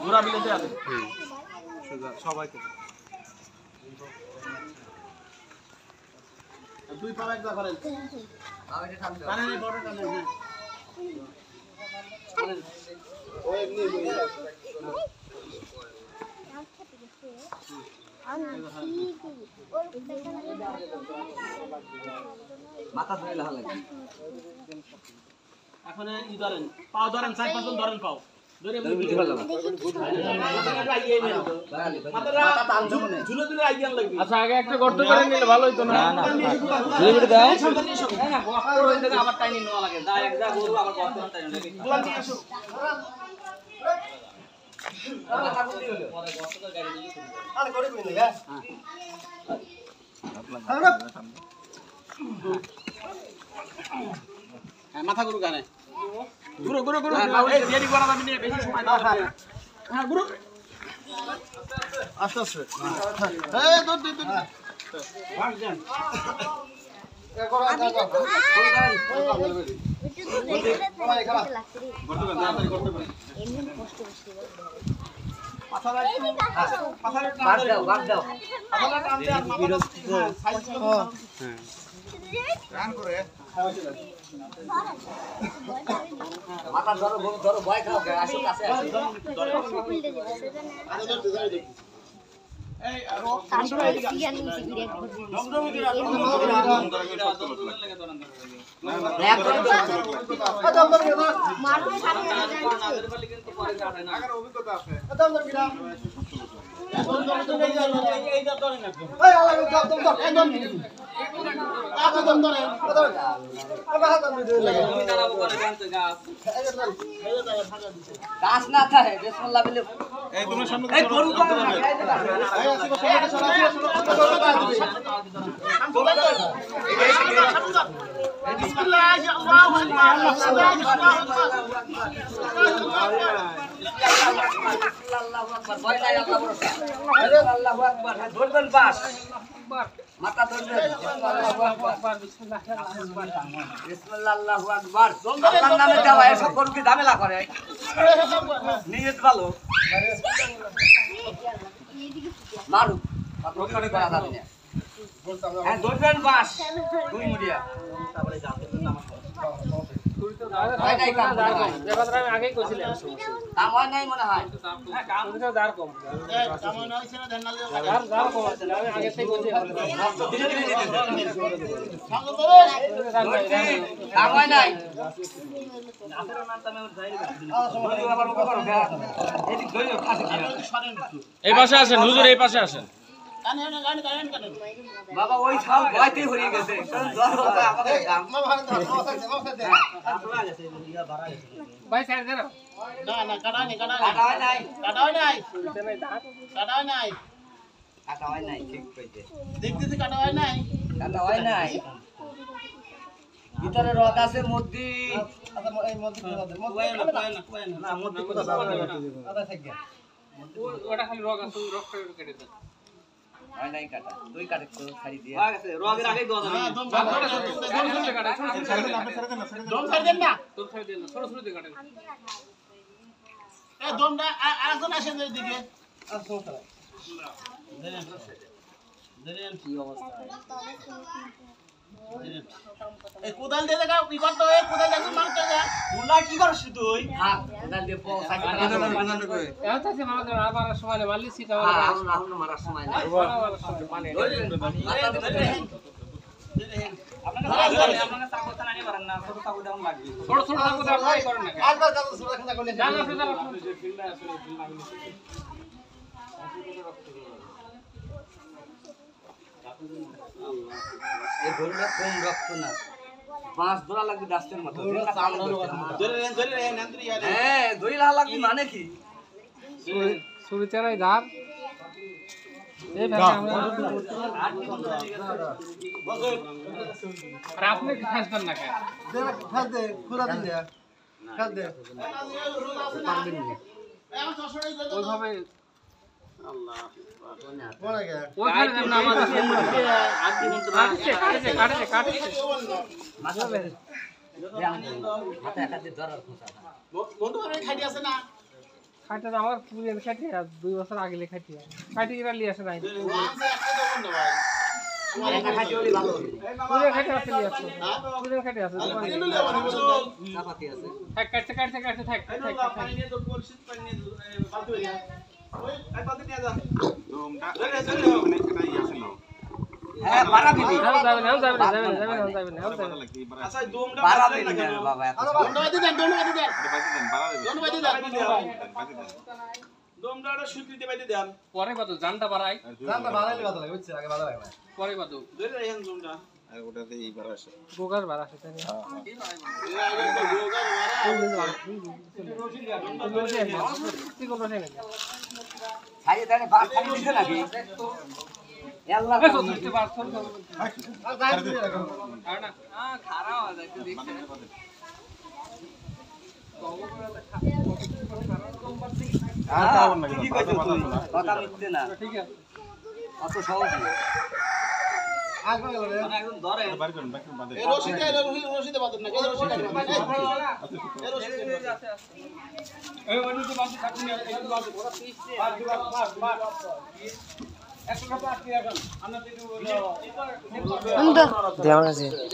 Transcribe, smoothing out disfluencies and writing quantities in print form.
ঘোরা বিলেতে আছে সবাইকে দুই পা একলা করেন কানে নেই বড় কানে হ্যাঁ ও এমনি মাথা ধরে লাগা লাগে এখন ই ধরেন পাও ধরেন 4-5 জন ধরেন পাও ধরে বুঝতে পারলাম ঝুলে দিলে আইডিয়া লাগবে আচ্ছা আগে একটা গর্ত করে নিলে ভালো হতো না না ধীরে ধীরে দাও না গর্ত হইলে থেকে আবার টাইনি নেওয়া লাগে যা এক যা গরু আবার গর্ত টাইনি লাগে গোলা নিয়ে আসো মাথা বুদ্ধি হলো পরে গর্তটা গাড়ি দিয়ে আরে করে কই না হ্যাঁ মাথা গুরু গানে গুরু গুরু গুরু এই দেরি করা যাবে না বেশি সময় না হ্যাঁ গুরু আস্তে আস্তে এই দূর দূর দূর ভাগ যান এ করো মাথা ধরো ধরো ভয় খাও আসো কাছে আসো এই গাছ না থাকে বিসমিল্লাহ বলে এই তোমার সামনে এই গরু তো বিসমিল্লাহ আল্লাহু ভয় নাই আল্লাহ ভরসা আল্লাহু আকবার ধরবেন বাস মাথা ধরবেন আল্লাহু আকবার বিসমিল্লাহ আল্লাহু আকবার আল্লাহর নামে দেওয়া এসব গরুকে ঝামেলা করে নিয়ত ভালো মারু রক্ষণে করা যাবে না হ্যাঁ ধরবেন বাস দুই মুড়িয়া হয় নাই কাম আমি আগেই কইছিলাম কাম হয় নাই মনে হয় কাম তো দাঁড় কম কামনা হইছে না ধান লাগিয়ে দাঁড় কম আছে আমি আগে থেকে কইছি কাম হয় নাই এই পাশে আসেন হুজুর এই পাশে আসেন বাবা ওই সাল ভয়তেই হয়ে গেছে আমাদের কাম ভাই সাইড দেন না না কাটা নাই কাটা হয় নাই কাটা হয় নাই কাটা হয় নাই ঠিক কইছে দেখতেছি কাটা হয় নাই কাটা হয় নাই ভিতরে রড আছে মধ্যে আচ্ছা এই মধ্যে না মধ্যে কোথা আদা থেকে ওটা খালি রগ আছে রগ কেটে দেন হয় নাই কাটা দুই কাটে তো ছাড়ি দিয়ে আছে রগের আগে দাও হ্যাঁ দম ছোট দেন না ছোট দিয়ে কাটেন এই দমটা আরেকজন আসেন এদিকে কি অবস্থা এই কোদাল দিয়ে দেখা কি করতে হয় কোদাল দিয়ে মারতে যা কোলা কি করছ তুই হাত কোদাল দিয়ে পো সাকি এত আছে আমাদের আবার সময় মারলি সিটা রাহুল মারার সময় নাই মানে আপনারা সাপোর্ট না নিয়ে পারেন না ছোট সাপোর্ট দাম লাগবে ছোট ছোট সাপোর্ট ট্রাই করেন না আজকাল কাজ ছোট খানা করলে জানা সেটা এই গরুটা কম রক্ত না পাঁচ ধরা লাগবে দাস্তের মতো হ্যাঁ ধরি লাগবে মানে কি শুরু চালাই ধার এই ভাই আমরা আর আপনি কি খাসবেন না কেন খাল দে খুরা দিন খাল দে পারবেন না ওইভাবে কোন আগে ওইখানে যেন আমাদের কাটে মাথা বের হাতে একাতে ধরার কথা বন্ধু করে খাইতে আছে না খাইতে আমার পুরিয়ান খাইতে আর 2 বছর আগে খাইতে খাইতে গিরা লিয়ে আসে নাই একটা খাইতে হলে ভালো হবে পুরিয়ান খাইতে আছে লিয়ে আসে পুরিয়ান খাইতে আছে চাপাতি আছে থাক কাটতে থাক পানি নিয়ে তো পরিচিত পানি নিয়ে বাদ হইয়া ওই আই বাদ নিয়ে যা রুমটা এটাই আছে না হ্যাঁ বাড়া দিবি যাবে না আচ্ছা দমটা বাড়া দিবি না বাবা এত দমটা সুতিতে বাইতে দেন পরে কত জানটা বাড়াই জানটা বাড়াইলে ভালো লাগে বুঝছিস আগে ভালো লাগে না পরে কত ধরে রাখেন দমটা আর ওটাতে এই বার আসে গোগার বাড়া সেটা খাইয়ে তাহলে ভাত খাই দিছে নাকি আল্লাহ কি কইছো তুই কথা মিথ্যে না ঠিক আছে অত সহজ না আসবে গেল রে একদম ধরে বাড়ি করুন বাকি বাদে এই রশিদে বাদ না এই রশিদে এই ওই তো বাদ থাকি না এই বাদ একশো টাকা আটকে রাখুন আমরা তো